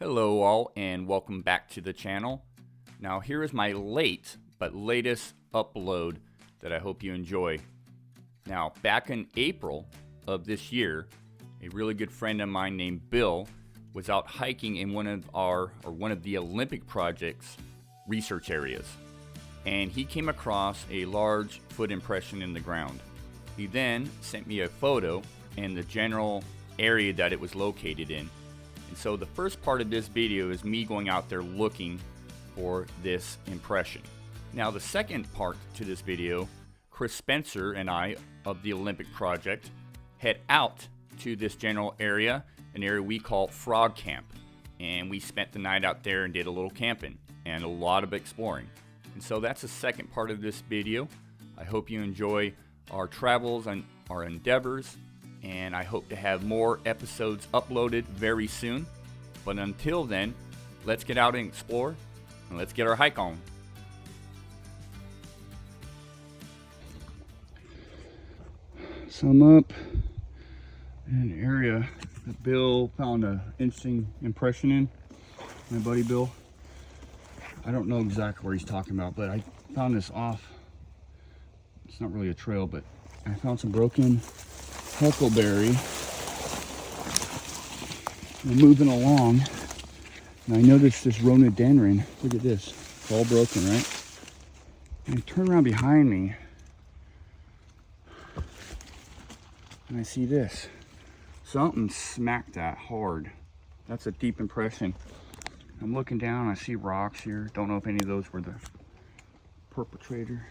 Hello all and welcome back to the channel. Now here is my latest upload that I hope you enjoy. Now back in April of this year, a really good friend of mine named Bill was out hiking in one of the Olympic Project's research areas, and he came across a large foot impression in the ground. He then sent me a photo and the general area that it was located in. And so the first part of this video is me going out there looking for this impression. Now the second part to this video, Chris Spencer and I of the Olympic Project head out to this general area, an area we call Frog Camp. And we spent the night out there and did a little camping and a lot of exploring. And so that's the second part of this video. I hope you enjoy our travels and our endeavors, and I hope to have more episodes uploaded very soon. But until then, let's get out and explore, and let's get our hike on. So I'm up in an area that Bill found an interesting impression in. My buddy Bill. I don't know exactly where he's talking about, but I found this off. It's not really a trail, but I found some broken huckleberry. I'm moving along, and I noticed this rhododendron. Look at this, it's all broken, right? And I turn around behind me, and I see this. Something smacked that hard. That's a deep impression. I'm looking down, I see rocks here. Don't know if any of those were the perpetrator.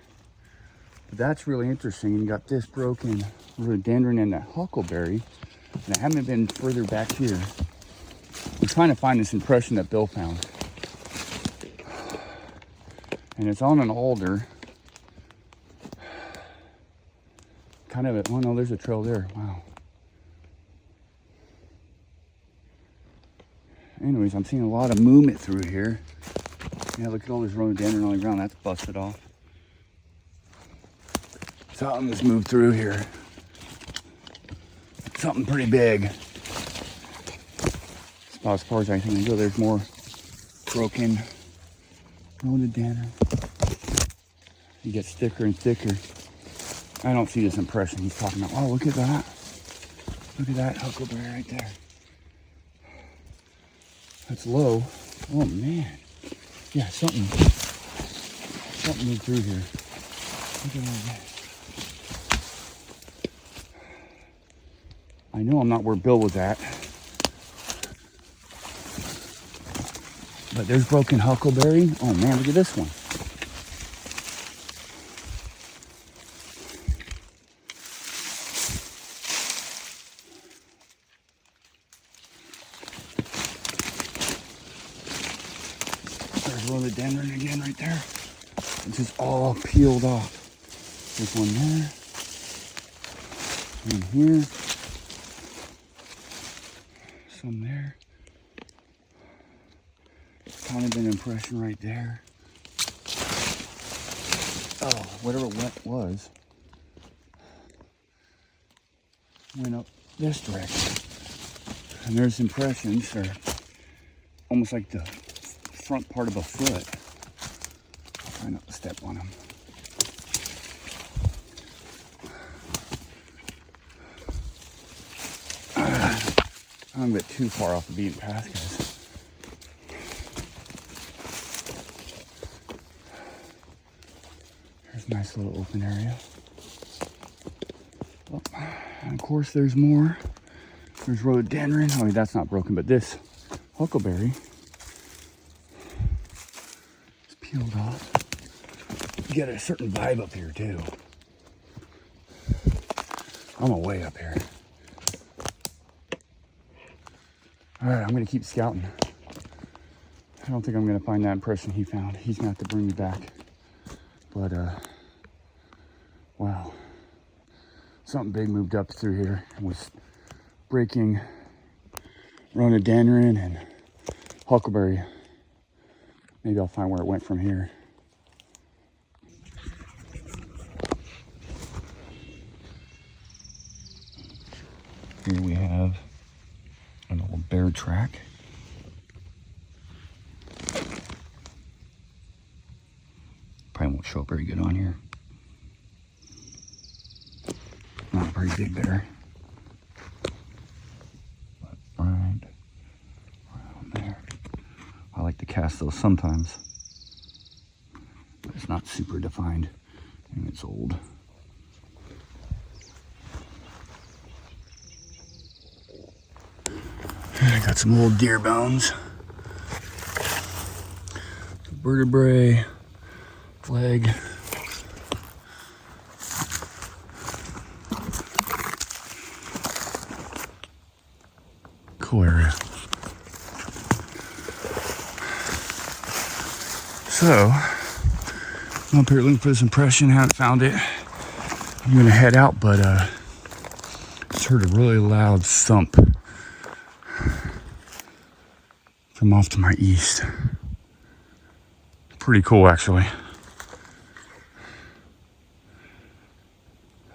But that's really interesting. You got this broken rhododendron and that huckleberry, and I haven't been further back here. I'm trying to find this impression that Bill found. And it's on an alder. Kind of, oh no, there's a trail there, wow. Anyways, I'm seeing a lot of movement through here. Yeah, look at all this rhododendron on the ground, that's busted off. Something's moved through here. Something pretty big. It's about as far as I can go. There's more broken rhododendron. It gets thicker and thicker. I don't see this impression he's talking about. Oh, look at that. Look at that huckleberry right there. That's low. Oh man. Yeah, something moved through here. Look at all that. I know I'm not where Bill was at, but there's broken huckleberry. Oh man, look at this one. There's rhododendron again right there. It's just all peeled off. There's one there, one here. Some there. Kind of an impression right there. Oh, whatever it was went up this direction. And there's impressions. They're almost like the front part of a foot. I'll try not to step on them. I don't get too far off the beaten path, guys. There's a nice little open area. Oh, and of course, there's more. There's rhododendron. Oh, that's not broken, but this huckleberry is peeled off. You get a certain vibe up here, too. I'm way up here. All right, I'm gonna keep scouting. I don't think I'm gonna find that impression he found. He's gonna have to bring me back. But, wow. Something big moved up through here and was breaking rhododendron and huckleberry. Maybe I'll find where it went from here. Here we have an old bear track. Probably won't show up very good on here. Not a very big bear. But right around there. I like to cast those sometimes. But it's not super defined and it's old. I got some old deer bones. Vertebrae, leg. Cool area. So, I'm up here looking for this impression, haven't found it. I'm gonna head out, but just heard a really loud thump from off to my east. Pretty cool, actually.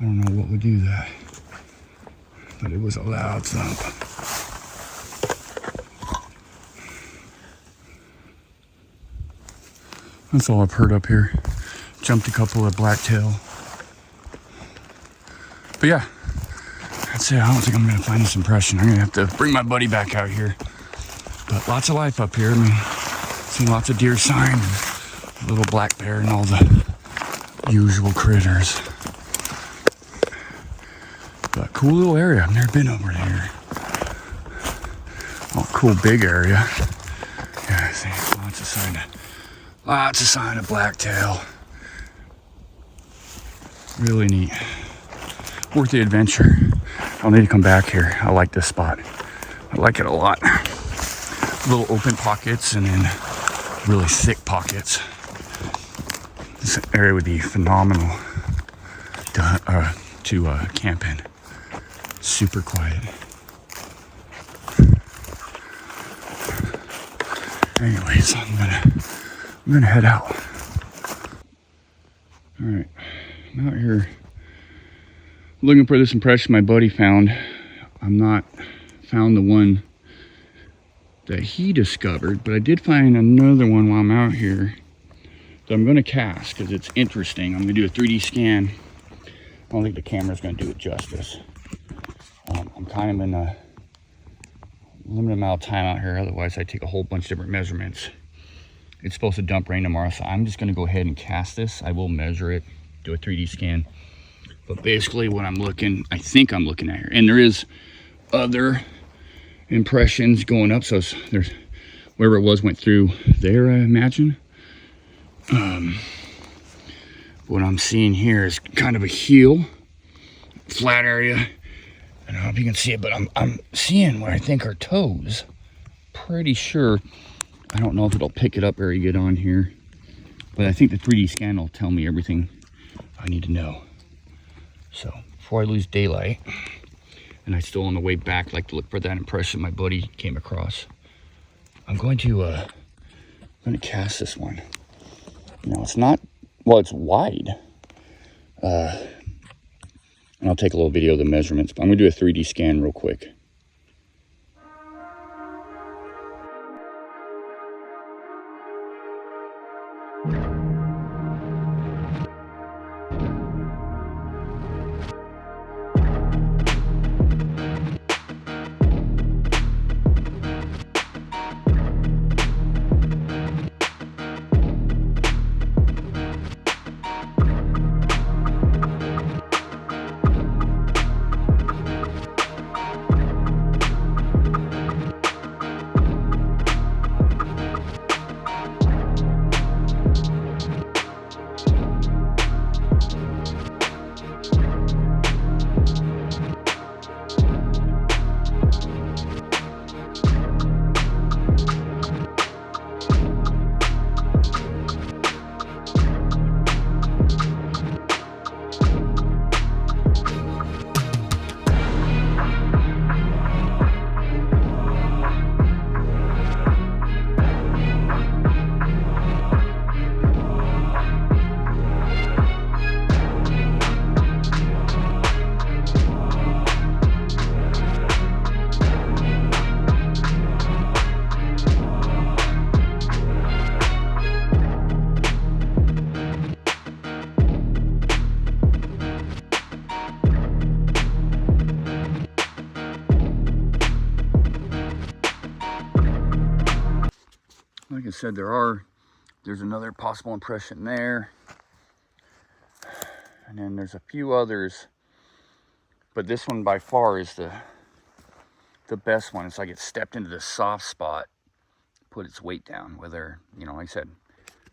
I don't know what would do that, but it was a loud thump. That's all I've heard up here. Jumped a couple of blacktail. But yeah, that's it. I don't think I'm gonna find this impression. I'm gonna have to bring my buddy back out here. But lots of life up here. I mean, seen lots of deer sign and little black bear and all the usual critters. But cool little area. I've never been over here. Oh, cool big area. Yeah, I see lots of sign of blacktail. Really neat. Worth the adventure. I'll need to come back here. I like this spot. I like it a lot. Little open pockets and then really thick pockets. This area would be phenomenal to camp in. Super quiet. Anyways, I'm gonna head out. All right, I'm out here looking for this impression my buddy found. I'm not found the one that he discovered, but I did find another one while I'm out here that I'm gonna cast because it's interesting. I'm gonna do a 3D scan. I don't think the camera's gonna do it justice. I'm kind of in a limited amount of time out here, otherwise I take a whole bunch of different measurements. It's supposed to dump rain tomorrow, so I'm just gonna go ahead and cast this. I will measure it, do a 3D scan. But basically what I think I'm looking at here, and there is other impressions going up, so there's wherever it was went through there, I imagine. What I'm seeing here is kind of a heel, flat area. I don't know if you can see it, but I'm seeing what I think are toes. Pretty sure. I don't know if it'll pick it up very good on here, but I think the 3D scan will tell me everything I need to know. So before I lose daylight, and I still on the way back like to look for that impression my buddy came across, I'm going to cast this one. Now it's not, well, it's wide. And I'll take a little video of the measurements, but I'm gonna do a 3D scan real quick. said, there's another possible impression there. And then there's a few others, but this one by far is the best one. It's like it stepped into the soft spot, put its weight down. Whether, you know, like I said,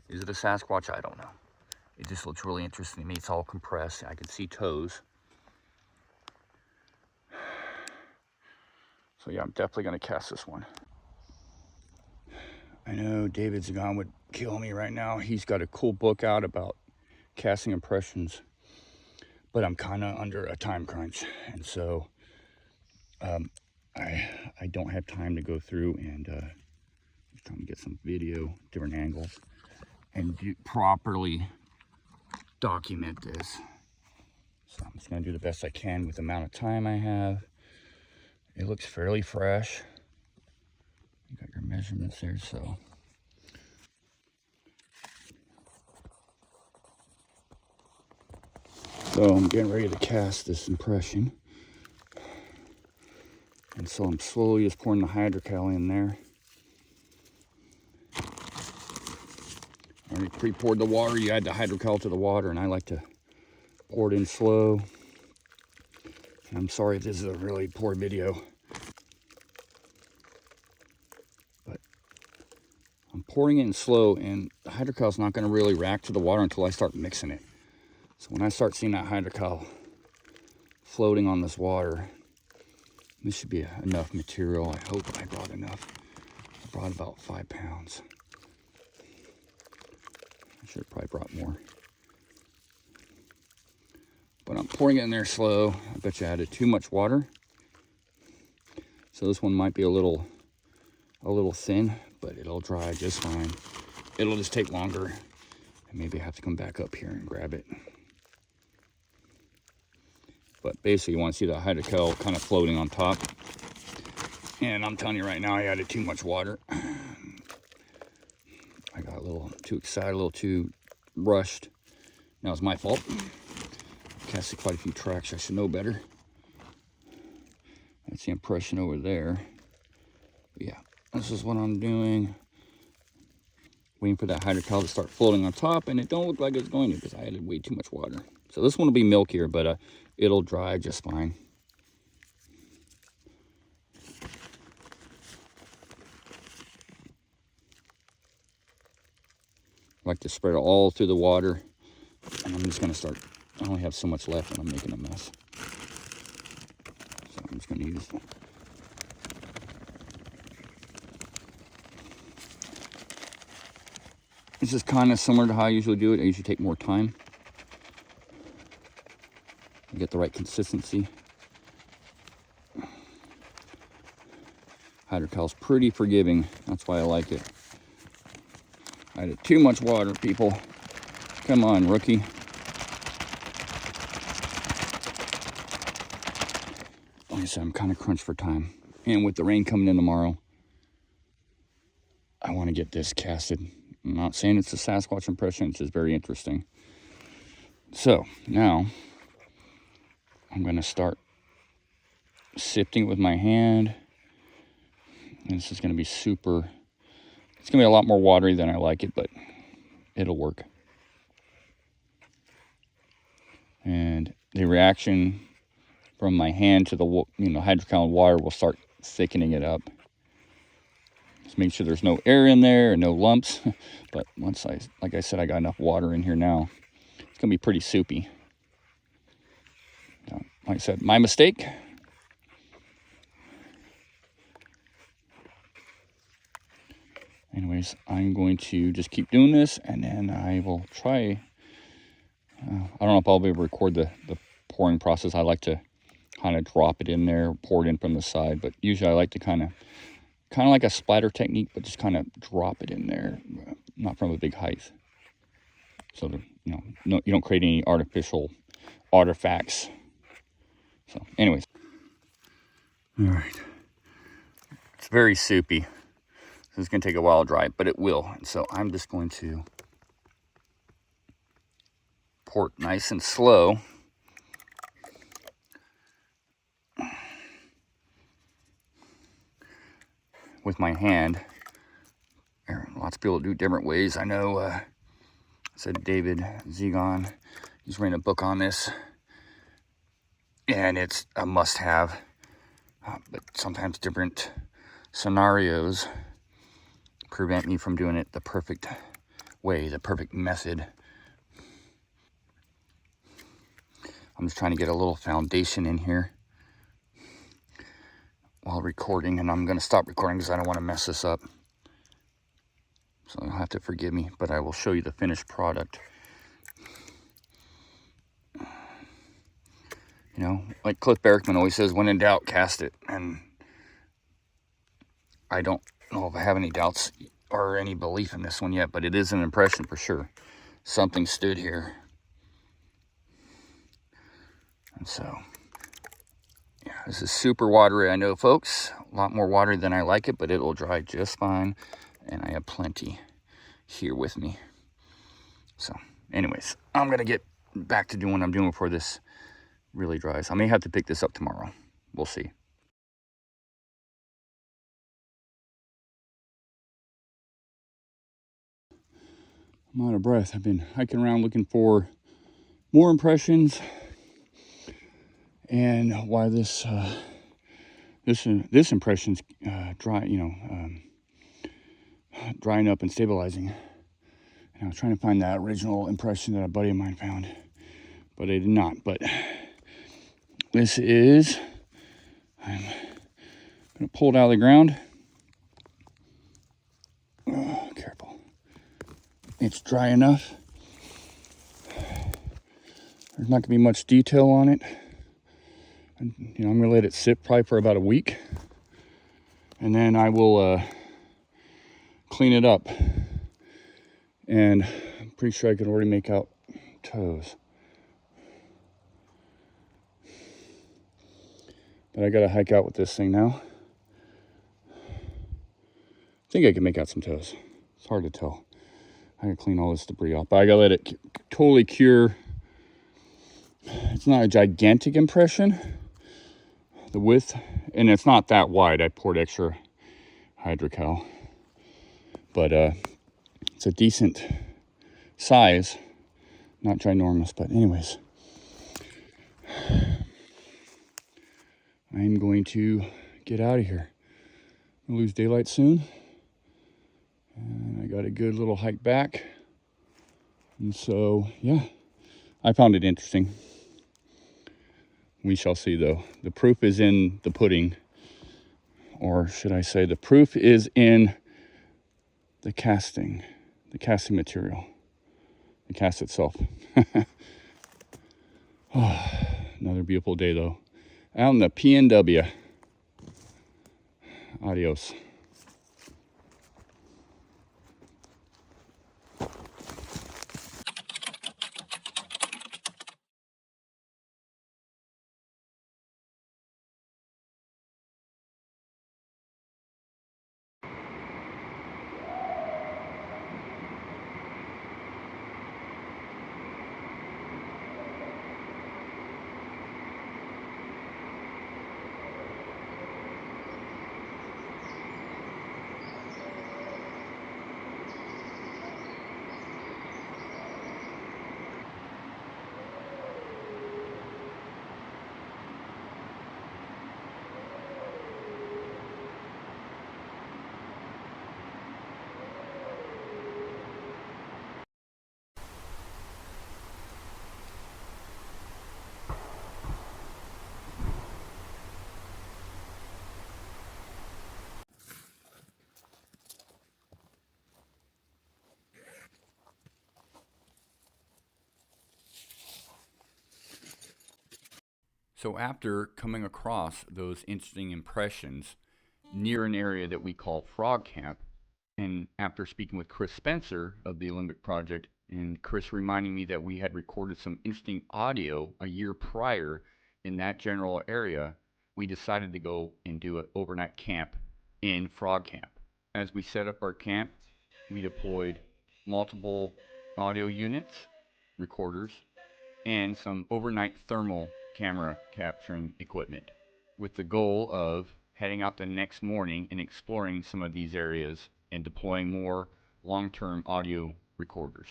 is it a Sasquatch? I don't know. It just looks really interesting to me. It's all compressed. I can see toes. So yeah, I'm definitely gonna cast this one. I know David Zagan would kill me right now. He's got a cool book out about casting impressions, but I'm kind of under a time crunch, and so I don't have time to go through and trying to get some video, different angles, and properly document this. So I'm just gonna do the best I can with the amount of time I have. It looks fairly fresh. You got your measurements there, so. So I'm getting ready to cast this impression. And so I'm slowly just pouring the hydrocal in there. I already pre-poured the water. You add the hydrocal to the water, and I like to pour it in slow. I'm sorry if this is a really poor video, but I'm pouring it in slow, and the hydrocal is not going to really react to the water until I start mixing it. So when I start seeing that hydrocal floating on this water, this should be enough material. I hope I brought enough. I brought about 5 pounds. I should have probably brought more. But I'm pouring it in there slow. I bet you I added too much water. So this one might be a little thin, but it'll dry just fine. It'll just take longer. And maybe I have to come back up here and grab it. But basically you want to see the hydrocal kind of floating on top. And I'm telling you right now, I added too much water. I got a little too excited, a little too rushed. Now it's my fault. I casted quite a few tracks. I should know better. That's the impression over there. But yeah, this is what I'm doing. Waiting for that hydrocal to start floating on top, and it don't look like it's going to because I added way too much water. So this one will be milkier, but it'll dry just fine. I like to spread it all through the water, and I'm just going to start. I only have so much left, and I'm making a mess. So I'm just going to use. This is kind of similar to how I usually do it. I usually take more time. Get the right consistency. Hydrocal's pretty forgiving. That's why I like it. I added too much water, people. Come on, rookie. Like I said, I'm kind of crunched for time. And with the rain coming in tomorrow, I want to get this casted. I'm not saying it's a Sasquatch impression. It's just very interesting. So now I'm going to start sifting with my hand. And this is going to be super, it's going to be a lot more watery than I like it, but it'll work. And the reaction from my hand to the hydrocal water will start thickening it up. Just make sure there's no air in there and no lumps. But once like I said, I got enough water in here now. It's going to be pretty soupy. Like I said, my mistake. Anyways, I'm going to just keep doing this, and then I will try. I don't know if I'll be able to record the pouring process. I like to kind of drop it in there, pour it in from the side, but usually I like to kind of like a splatter technique, but just kind of drop it in there, not from a big height. So that, you don't create any artificial artifacts. So anyways. All right. It's very soupy. So it's going to take a while to dry, but it will. And so I'm just going to pour it nice and slow. With my hand. There, Lots of people do it different ways. I know, said David Zegon, he's writing a book on this, and it's a must-have. But sometimes different scenarios prevent me from doing it the perfect way, the perfect method. I'm just trying to get a little foundation in here while recording, and I'm going to stop recording because I don't want to mess this up. So you'll have to forgive me, but I will show you the finished product. You know, like Cliff Barackman always says, when in doubt, cast it. And I don't know if I have any doubts or any belief in this one yet, but it is an impression for sure. Something stood here. And so, yeah, this is super watery, I know, folks. A lot more watery than I like it, but it will dry just fine. And I have plenty here with me. So, anyways, I'm going to get back to doing what I'm doing before this really dries. I may have to pick this up tomorrow. We'll see. I'm out of breath. I've been hiking around looking for more impressions, and why this impression's drying up and stabilizing. And I was trying to find that original impression that a buddy of mine found, but I did not. But this is, I'm gonna pull it out of the ground. Oh, careful. It's dry enough. There's not gonna be much detail on it. And, I'm gonna let it sit probably for about a week, and then I will clean it up. And I'm pretty sure I can already make out toes. But I gotta hike out with this thing now. I think I can make out some toes. It's hard to tell. I gotta clean all this debris off, but I gotta let it totally cure. It's not a gigantic impression, the width, and it's not that wide. I poured extra hydrocal, but it's a decent size, not ginormous. But anyways, I'm going to get out of here. I'll lose daylight soon, and I got a good little hike back. And so, yeah, I found it interesting. We shall see, though. The proof is in the pudding, or should I say, the proof is in the casting material, the cast itself. Oh, another beautiful day, though, out in the PNW. Adios. So after coming across those interesting impressions near an area that we call Frog Camp, and after speaking with Chris Spencer of the Olympic Project, and Chris reminding me that we had recorded some interesting audio a year prior in that general area, we decided to go and do an overnight camp in Frog Camp. As we set up our camp, we deployed multiple audio units, recorders, and some overnight thermal camera capturing equipment, with the goal of heading out the next morning and exploring some of these areas and deploying more long-term audio recorders.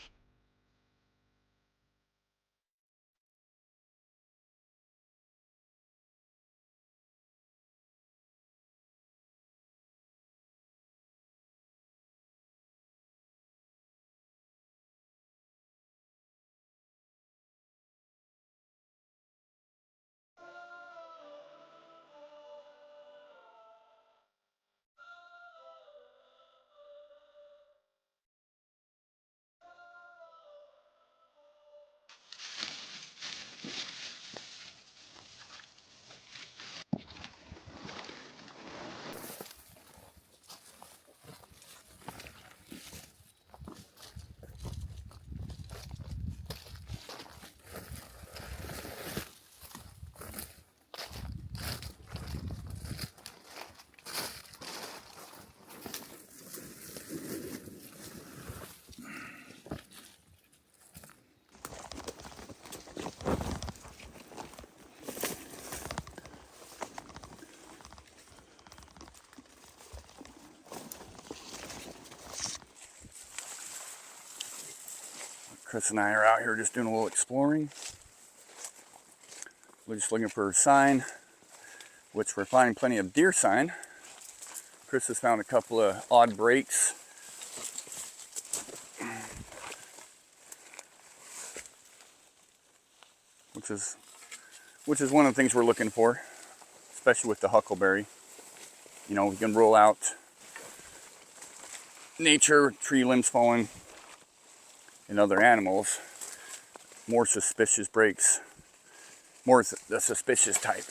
Chris and I are out here just doing a little exploring. We're just looking for a sign, which we're finding plenty of deer sign. Chris has found a couple of odd breaks. Which is one of the things we're looking for, especially with the huckleberry. You know, we can rule out nature, tree limbs falling, and other animals. More suspicious breaks, more the suspicious type.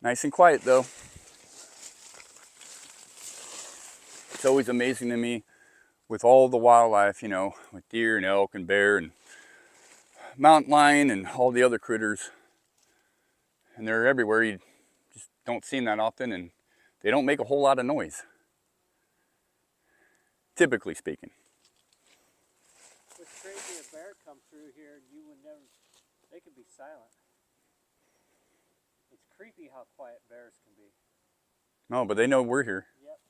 Nice and quiet though. It's always amazing to me with all the wildlife, you know, with deer and elk and bear and mountain lion and all the other critters. And they're everywhere. You just don't see them that often, and they don't make a whole lot of noise, typically speaking. It's crazy, a bear come through here, you would never, they could be silent. It's creepy how quiet bears can be. No, but they know we're here. Yep.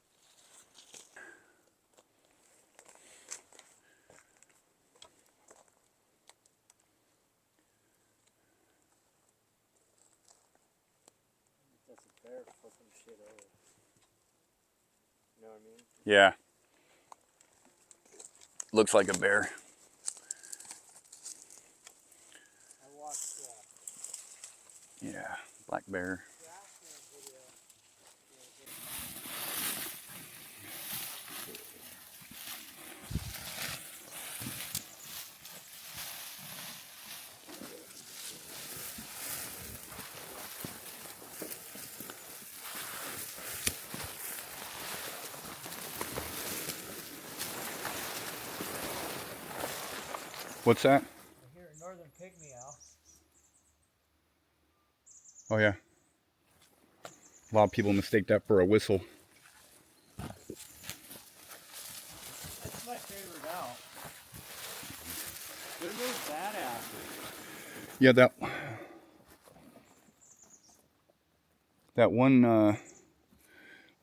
That's a bear flipping shit over. You know what I mean? Yeah. Looks like a bear. I watched Yeah, black bear. video. What's that? I hear a northern pygmy owl. Oh yeah. A lot of people mistake that for a whistle. That's my favorite owl. They're really badass. Yeah, that one,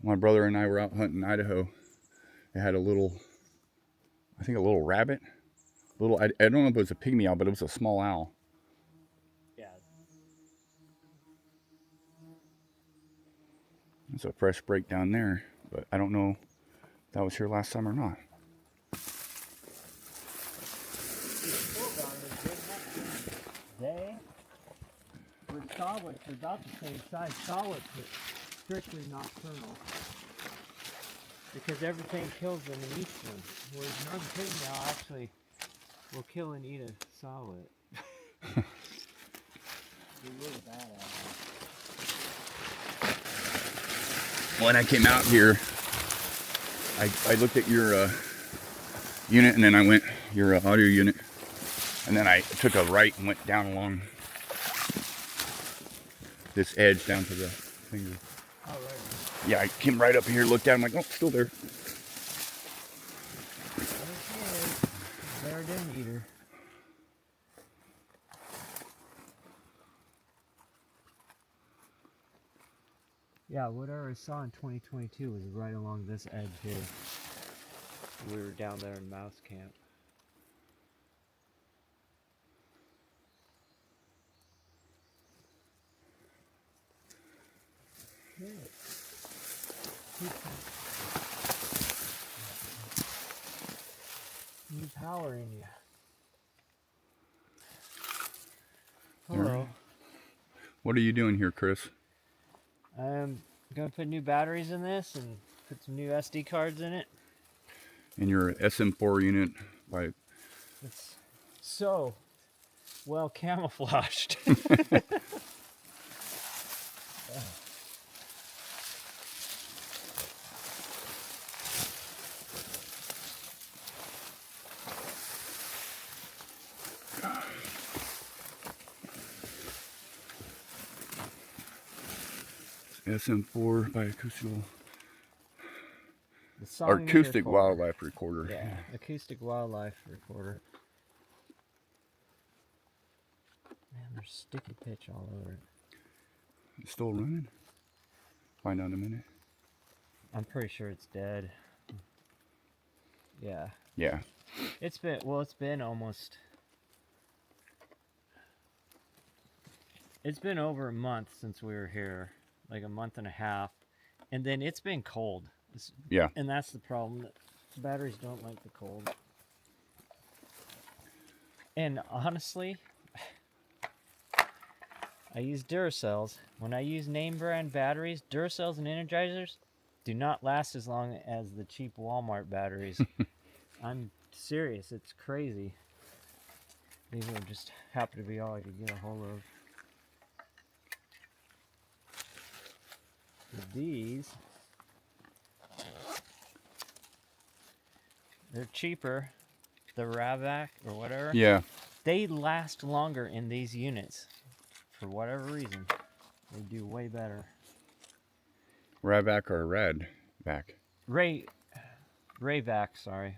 my brother and I were out hunting in Idaho. It had a little, I think a little rabbit. I don't know if it was a pygmy owl, but it was a small owl. Yeah. It's a fresh break down there, but I don't know if that was here last summer or not. They were solids, they're about the same size solids, but strictly nocturnal. Because everything kills them and eats them. Whereas northern pygmy owl actually will kill and eat a solid. They're really badass. When I came out here, I looked at your unit, and then I went, your audio unit, and then I took a right and went down along this edge down to the finger. Oh, right. Yeah, I came right up here, looked at it, I'm like, oh, it's still there. Bear den eater. Yeah, whatever I saw in 2022 was right along this edge here. We were down there in mouse camp. Yeah. Need power in you. Hello. What are you doing here, Chris? I'm gonna put new batteries in this and put some new SD cards in it. In your SM4 unit by... It's so well camouflaged. SM4 by acoustical... The song Acoustic meter wildlife recorder. Yeah, acoustic wildlife recorder. Man, there's sticky pitch all over it. It's still running? Find out in a minute. I'm pretty sure it's dead. Yeah. Yeah. It's been over a month since we were here. Like a month and a half. And then it's been cold. Yeah. And that's the problem. Batteries don't like the cold. And honestly, I use Duracells. When I use name brand batteries, Duracells and Energizers do not last as long as the cheap Walmart batteries. I'm serious. It's crazy. These are just happen to be all I could get a hold of. These, they're cheaper. The Ravac or whatever. Yeah. They last longer in these units. For whatever reason. They do way better. Ravac or Radvac? Ravac, sorry.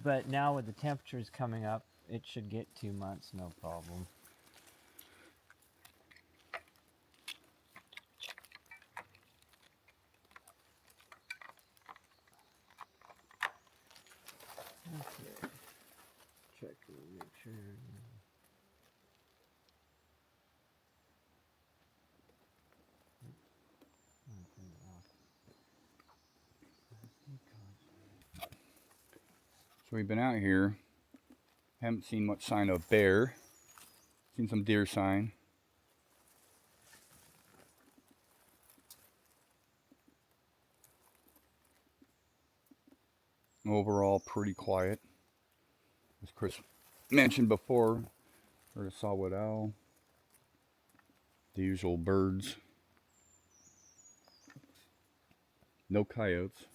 But now with the temperatures coming up, it should get 2 months, no problem. Okay. Check to make sure. So we've been out here. Haven't seen much sign of bear. Seen some deer sign. Overall, pretty quiet. As Chris mentioned before, heard a saw-whet owl. The usual birds. No coyotes.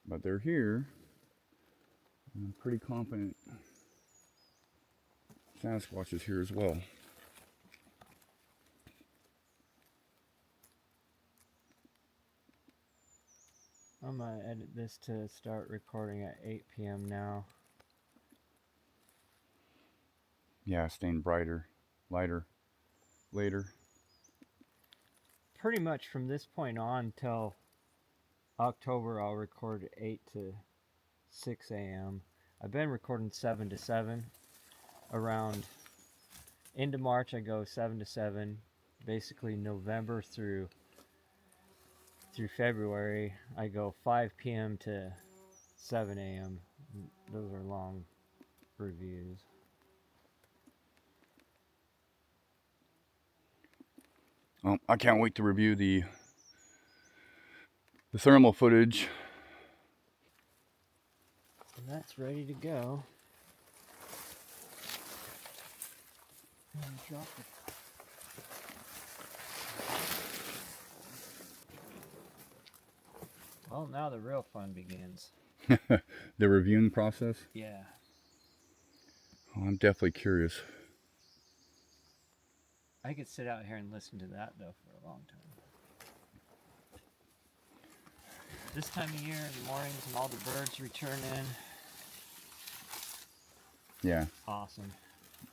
But they're here. And I'm pretty confident Sasquatch is here as well. I'm gonna edit this to start recording at 8 p.m. now. Yeah, staying brighter, lighter, later. Pretty much from this point on till October, I'll record 8 to 6 a.m. I've been recording 7 to 7. Around into March, I go 7 to 7. Basically, November through February, I go 5 p.m. to 7 a.m. Those are long reviews. I can't wait to review the thermal footage. And that's ready to go. And drop it. Well, now the real fun begins. The reviewing process? Yeah. Oh, I'm definitely curious. I could sit out here and listen to that, though, for a long time. This time of year, in the mornings, and all the birds return in. Yeah, Awesome.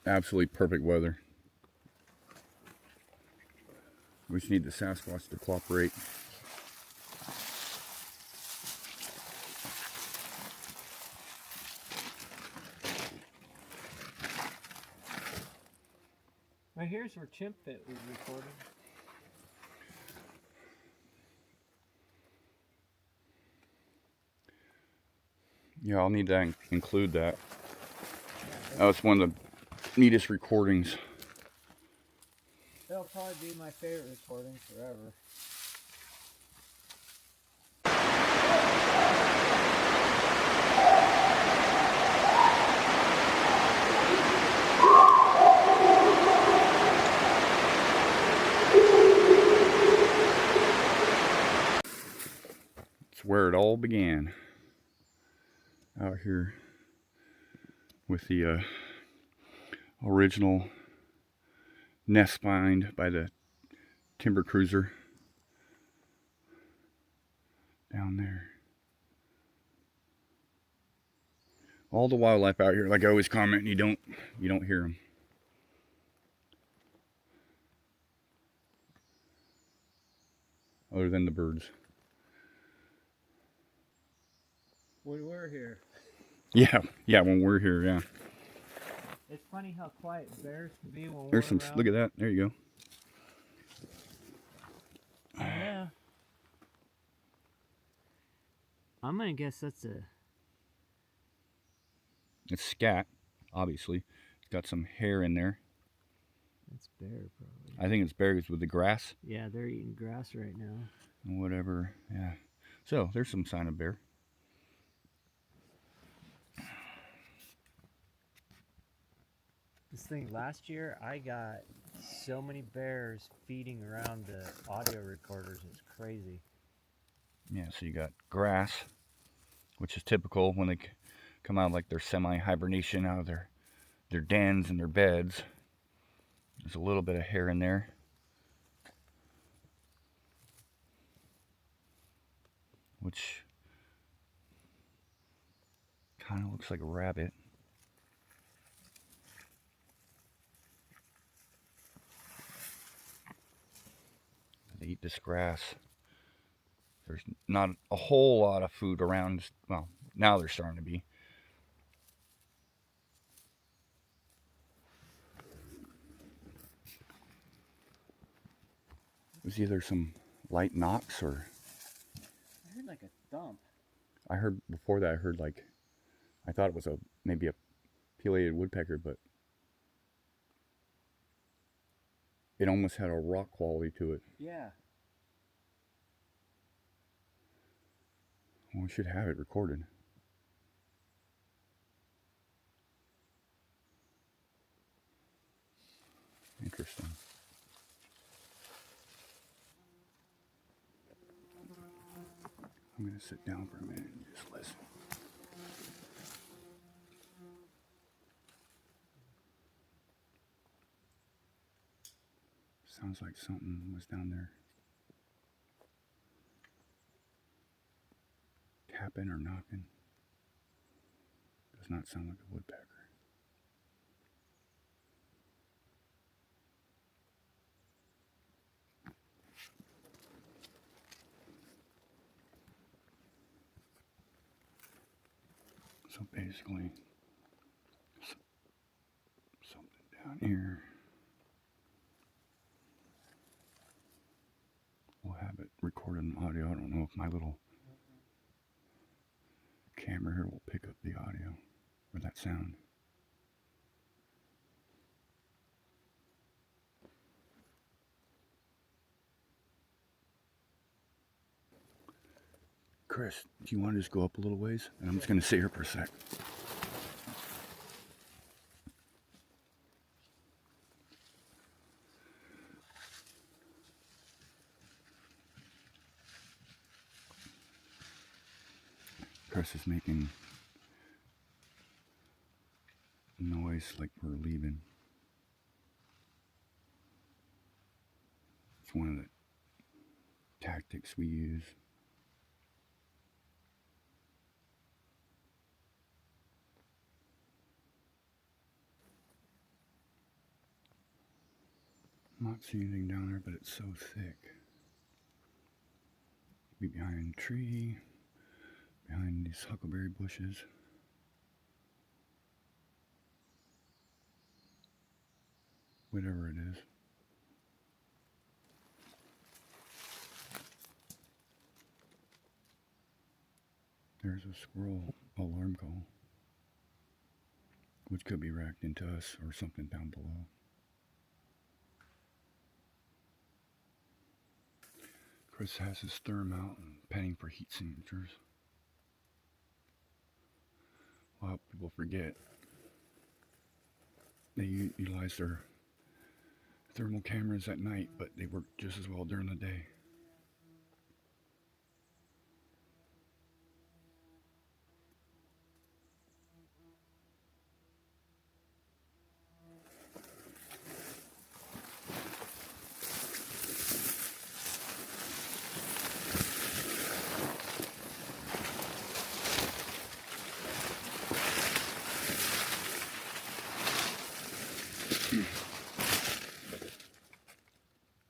absolutely perfect weather. We just need the Sasquatch to cooperate. Right here's where Chimp Fit was recorded. Yeah, I'll need to include that. That was one of the neatest recordings. That'll probably be my favorite recording forever. It's where it all began. Out here with the original nest find by the timber cruiser down there. All the wildlife out here, like I always comment, you don't hear them. Other than the birds. When we're here. Yeah, when we're here, yeah. It's funny how quiet bears can be when There's we're some, around. look at that, there you go. Yeah. I'm gonna guess that's a... It's scat, obviously. It's got some hair in there. That's bear, probably. I think it's bears with the grass. Yeah, they're eating grass right now. Whatever, yeah. So, there's some sign of bear. This thing, last year, I got so many bears feeding around the audio recorders. It's crazy. Yeah, so you got grass, which is typical when they come out like their semi-hibernation out of their dens and their beds. There's a little bit of hair in there. Which kind of looks like a rabbit. They eat this grass. There's not a whole lot of food around. Well, now they're starting to be. It was either some light knocks or... I heard like a thump. I heard before that, I thought it was maybe a pileated woodpecker, but it almost had a rock quality to it. Yeah. Well, we should have it recorded. Interesting. I'm going to sit down for a minute and just listen. Sounds like something was down there tapping or knocking. Does not sound like a woodpecker. So basically, something down here. We'll have it recorded in audio. I don't know if my little camera here will pick up the audio or that sound. Chris, do you want to just go up a little ways? And I'm just going to sit here for a sec. Chris is making noise like we're leaving. It's one of the tactics we use. Not seeing anything down there, but it's so thick. Be behind a tree, behind these huckleberry bushes. Whatever it is. There's a squirrel alarm call, which could be racked into us or something down below. Chris has his therm out and penning for heat signatures. A lot of people forget they utilize their thermal cameras at night, but they work just as well during the day.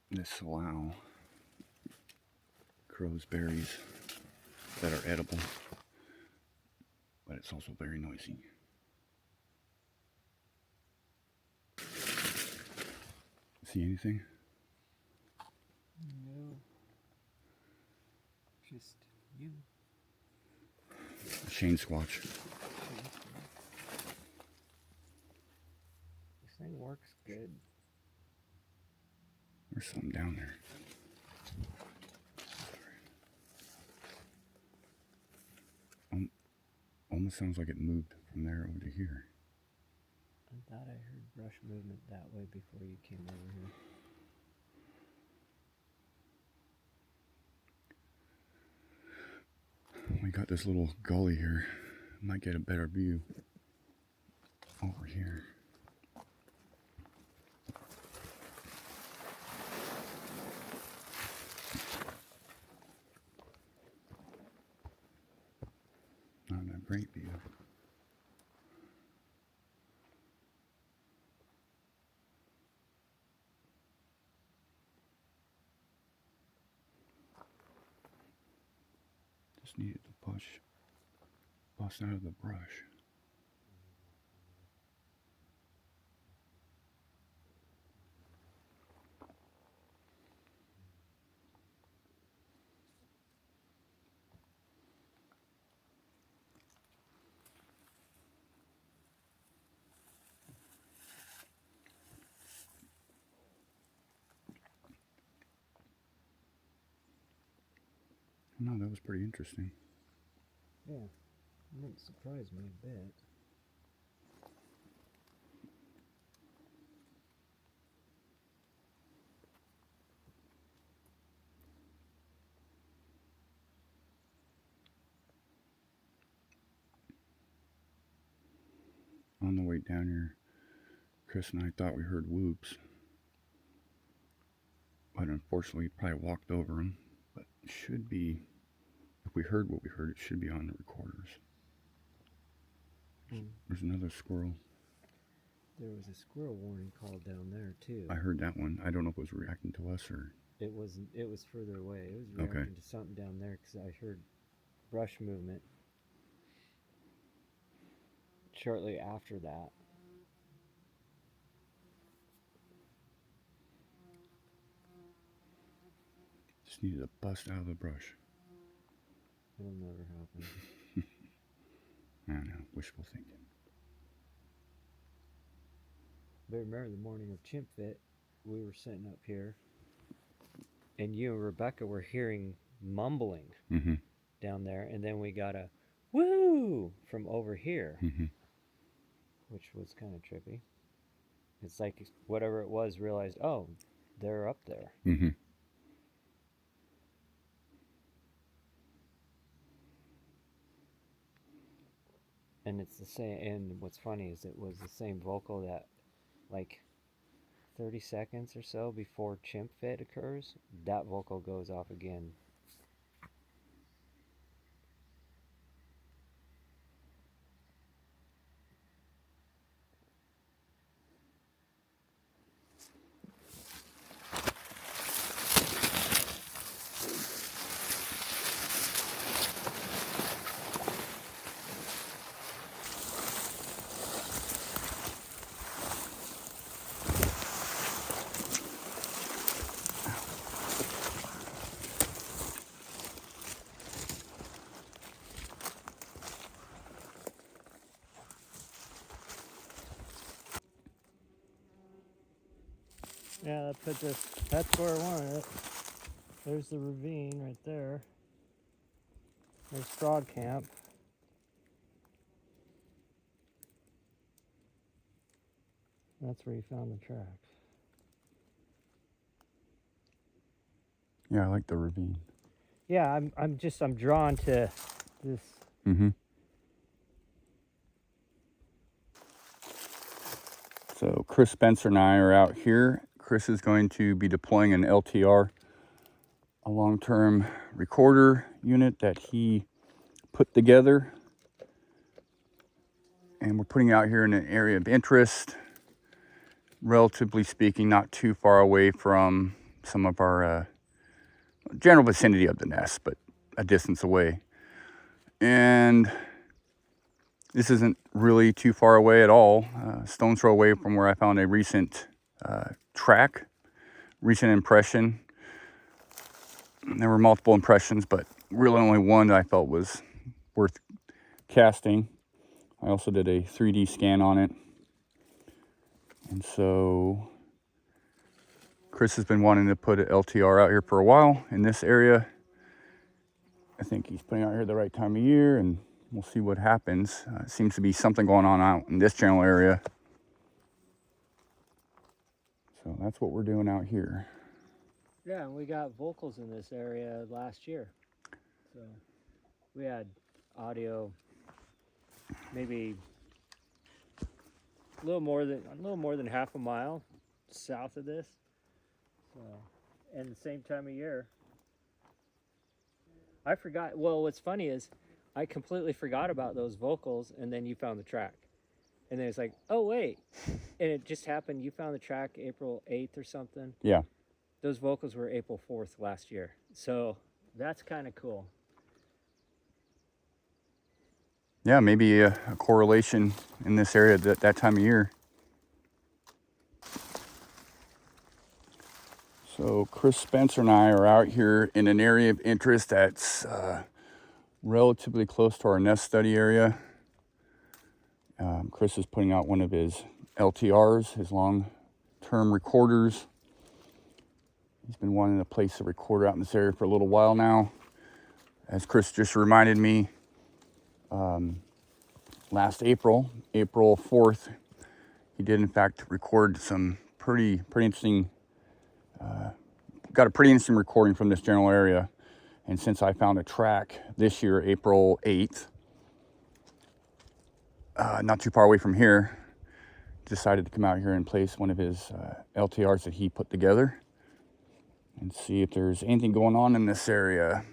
This slough grows berries that are edible, but it's also very noisy. See anything? No. Just you. A Shane Squatch. This thing works good. There's something down there. Almost sounds like it moved from there over to here. I thought I heard brush movement that way before you came over here. We got this little gully here. Might get a better view over here. Not a great view. Just needed to bust out of the brush. No, that was pretty interesting. Yeah, it didn't surprise me a bit. On the way down here, Chris and I thought we heard whoops, but unfortunately probably walked over them. But it should be, if we heard what we heard, it should be on the recorders. There's another squirrel. There was a squirrel warning call down there too. I heard that one. I don't know if it was reacting to us or... It wasn't. It was further away. It was reacting to something down there because I heard brush movement shortly after that. Just needed to bust out of the brush. It'll never happen. I don't know. Wishful thinking. But remember the morning of Chimp Fit, we were sitting up here, and you and Rebecca were hearing mumbling down there, and then we got a woo from over here, which was kind of trippy. It's like whatever it was realized, oh, they're up there. And it's the same, and what's funny is it was the same vocal that, like, 30 seconds or so before Chimp Fit occurs, that vocal goes off again. Yeah, that puts us, that's where I wanted it. There's the ravine right there. There's Frog Camp. That's where you found the tracks. Yeah, I like the ravine. Yeah, I'm drawn to this. Mm-hmm. So Chris Spencer and I are out here. Chris is going to be deploying an LTR, a long-term recorder unit that he put together. And we're putting it out here in an area of interest, relatively speaking, not too far away from some of our general vicinity of the nest, but a distance away. And this isn't really too far away at all. Stone's throw away from where I found a recent recent impression. There were multiple impressions, but really only one that I felt was worth casting. I also did a 3D scan on it. And so Chris has been wanting to put an LTR out here for a while in this area. I think he's putting out here the right time of year, and we'll see what happens. Seems to be something going on out in this general area. So that's what we're doing out here. Yeah, and we got vocals in this area last year. So we had audio maybe a little more than half a mile south of this. So, and the same time of year. I forgot. Well, what's funny is I completely forgot about those vocals, and then you found the track. And then it's like, oh, wait. And it just happened. You found the track April 8th or something. Yeah. Those vocals were April 4th last year. So that's kind of cool. Yeah, maybe a correlation in this area at that time of year. So Chris Spencer and I are out here in an area of interest that's relatively close to our nest study area. Chris is putting out one of his LTRs, his long-term recorders. He's been wanting to place a recorder out in this area for a little while now. As Chris just reminded me, last April 4th, he did in fact record some pretty interesting, got a pretty interesting recording from this general area. And since I found a track this year, April 8th, not too far away from here, decided to come out here and place one of his LTRs that he put together and see if there's anything going on in this area.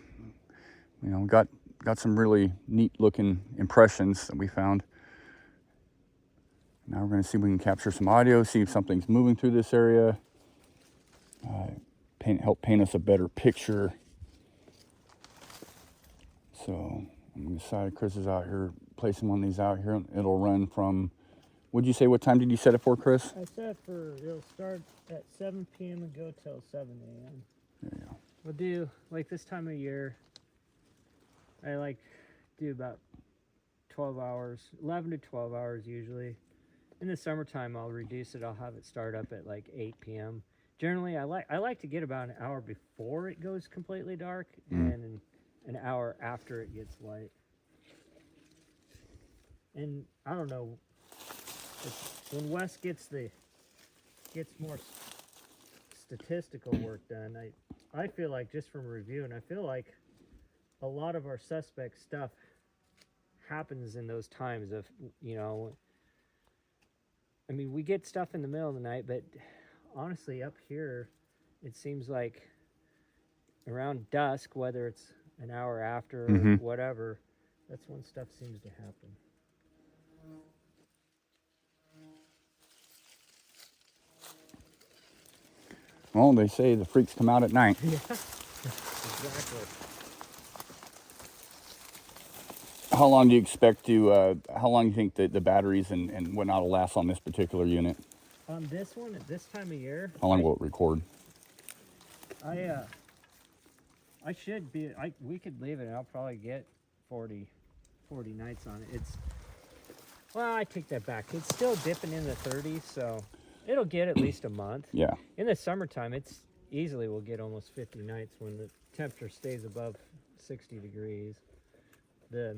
You know, got some really neat looking impressions that we found. Now we're going to see if we can capture some audio, see if something's moving through this area, help paint us a better picture. So I'm excited. Chris is out here placing one of these out here. It'll run from, would you say, what time did you set it for, Chris? I set it for, it'll start at 7 p.m. and go till 7 a.m. There you go. We'll do, like this time of year, I like do about 12 hours, 11 to 12 hours usually. In the summertime, I'll reduce it. I'll have it start up at like 8 p.m. Generally, I like to get about an hour before it goes completely dark and an hour after it gets light. And I don't know, when Wes gets more statistical work done, I feel like, just from reviewing, I feel like a lot of our suspect stuff happens in those times of, you know, I mean, we get stuff in the middle of the night, but honestly, up here, it seems like around dusk, whether it's an hour after or whatever, that's when stuff seems to happen. Well, they say the freaks come out at night. Yeah, exactly. How long do you expect to, how long do you think that the batteries and whatnot will last on this particular unit? On this one, at this time of year, How long will it record? we could leave it and I'll probably get 40 nights on it. Well, I take that back. It's still dipping in the 30s, so. it'll get at least a month. Yeah. In the summertime, it's easily will get almost 50 nights when the temperature stays above 60 degrees. The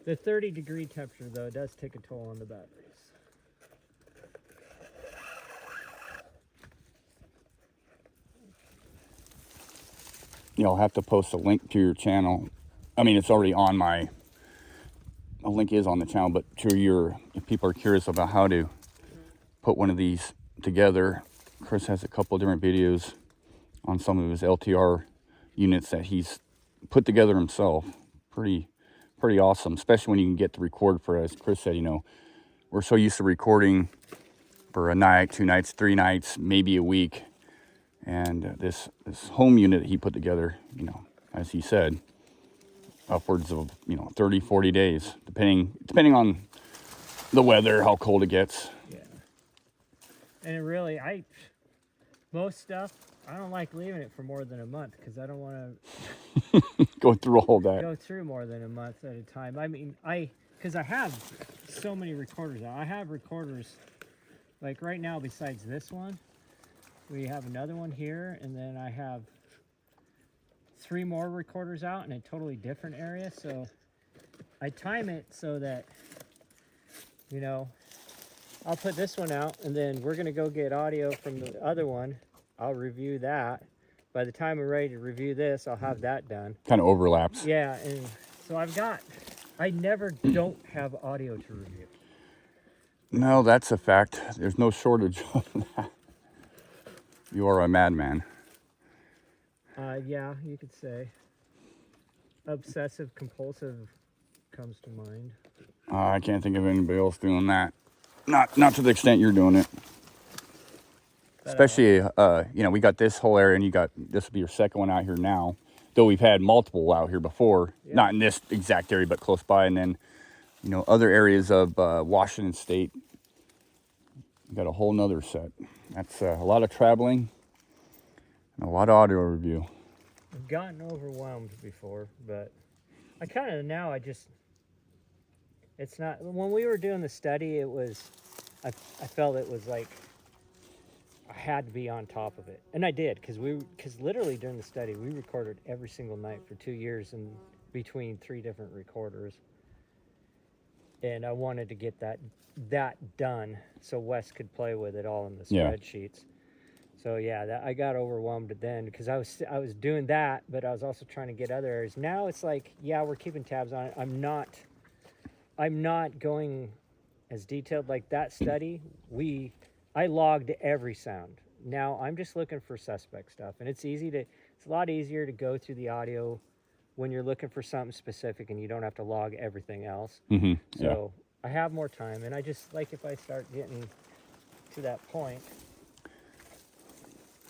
30-degree temperature, though, does take a toll on the batteries. Yeah, I'll have to post a link to your channel. I mean, it's already on my, a link is on the channel, but to your, if people are curious about how to put one of these together, Chris has a couple of different videos on some of his LTR units that he's put together himself. Pretty awesome, especially when you can get to record for, as Chris said, you know, we're so used to recording for a night, 2 nights, 3 nights, maybe a week. And this home unit that he put together, you know, as he said, upwards of, you know, 30, 40 days, depending on the weather, how cold it gets. Yeah. And really, most stuff, I don't like leaving it for more than a month because I don't want to Go through all that. go through more than a month at a time. I mean, because I have so many recorders out. I have recorders, like right now, besides this one, we have another one here, and then I have 3 more recorders out in a totally different area. So I time it so that, you know, I'll put this one out, and then we're going to go get audio from the other one. I'll review that. By the time we're ready to review this, I'll have that done. Kind of overlaps. Yeah, and so I never don't have audio to review. No, that's a fact. There's no shortage of that. You are a madman. Yeah, you could say. Obsessive compulsive comes to mind. I can't think of anybody else doing that. Not to the extent you're doing it. But, Especially, you know, we got this whole area, and this will be your second one out here now. Though we've had multiple out here before, yeah. Not in this exact area, but close by. And then, you know, other areas of Washington State. We got a whole nother set. That's a lot of traveling and a lot of audio review. I've gotten overwhelmed before, but I kind of now it's not, when we were doing the study, it was, I felt it was like I had to be on top of it. And I did, because literally during the study, we recorded every single night for 2 years in between 3 different recorders. And I wanted to get that done so Wes could play with it all in the spreadsheets. So yeah, I got overwhelmed then because I was doing that, but I was also trying to get other areas. Now it's like, yeah, we're keeping tabs on it. I'm not going as detailed like that study. I logged every sound. Now I'm just looking for suspect stuff, and it's a lot easier to go through the audio when you're looking for something specific and you don't have to log everything else. Mm-hmm. So I have more time, and I just like, if I start getting to that point,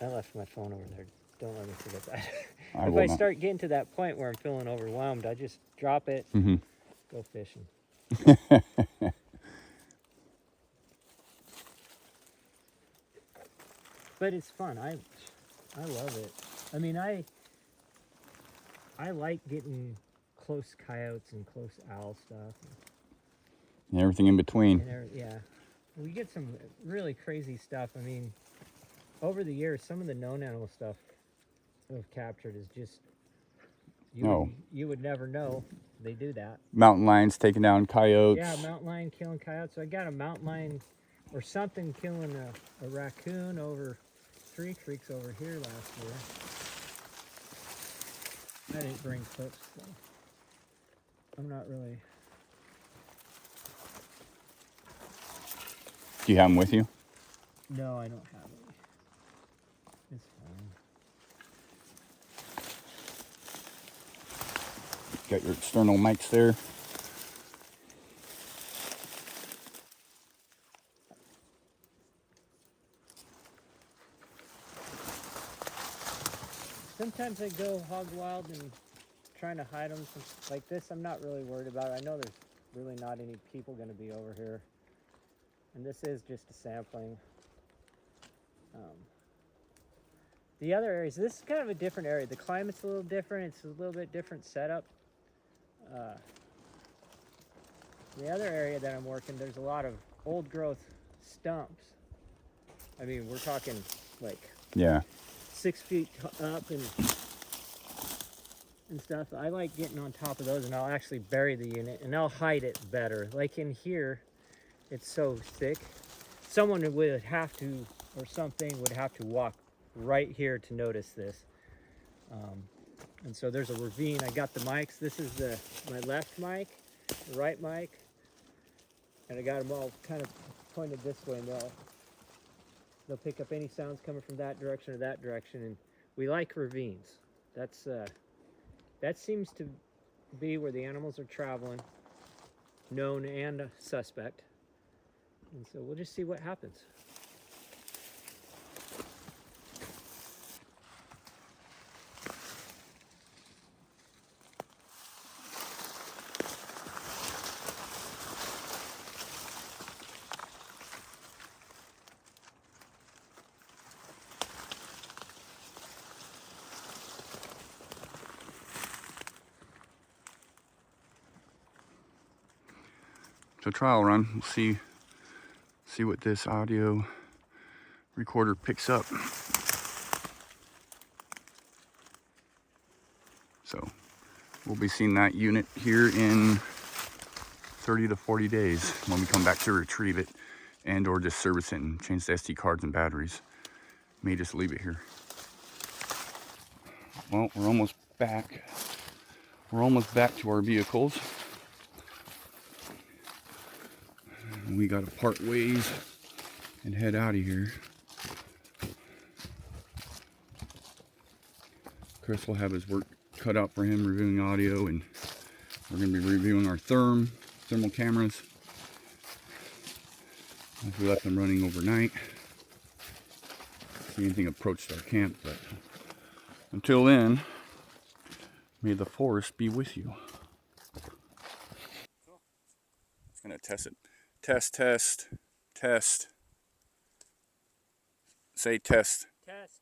I left my phone over there. Don't let me forget that. If I start getting to that point where I'm feeling overwhelmed, I just drop it, go fishing. But it's fun. I love it. I mean, I like getting close coyotes and close owl stuff. And everything in between. Yeah. We get some really crazy stuff. I mean, over the years, some of the known animal stuff we've captured is just, you would never know they do that. Mountain lions taking down coyotes. Yeah, mountain lion killing coyotes. So I got a mountain lion or something killing a raccoon over 3 creeks over here last year. I didn't bring clips, so I'm not really. Do you have them with you? No, I don't have any. It's fine. Got your external mics there. Sometimes I go hog wild and trying to hide them. Like this, I'm not really worried about it. I know there's really not any people going to be over here. And this is just a sampling. The other areas, this is kind of a different area. The climate's a little different. It's a little bit different setup. The other area that I'm working, there's a lot of old growth stumps. I mean, we're talking like Yeah. 6 feet up and stuff. I like getting on top of those, and I'll actually bury the unit and I'll hide it better. Like in here, it's so thick. Someone would have to, or something would have to walk right here to notice this. And so there's a ravine. I got the mics. This is my left mic, the right mic, and I got them all kind of pointed this way, and they'll pick up any sounds coming from that direction or that direction. And we like ravines. That seems to be where the animals are traveling, known and suspect. And so we'll just see what happens. So trial run. We'll see what this audio recorder picks up. So we'll be seeing that unit here in 30 to 40 days when we come back to retrieve it and or just service it and change the SD cards and batteries. May just leave it here. Well, we're almost back. We're almost back to our vehicles. We got to part ways and head out of here. Chris will have his work cut out for him reviewing audio, and we're going to be reviewing our thermal cameras. If we left them running overnight. See anything approached our camp, but until then, may the forest be with you. It's going to test it. Test. Say test. Test.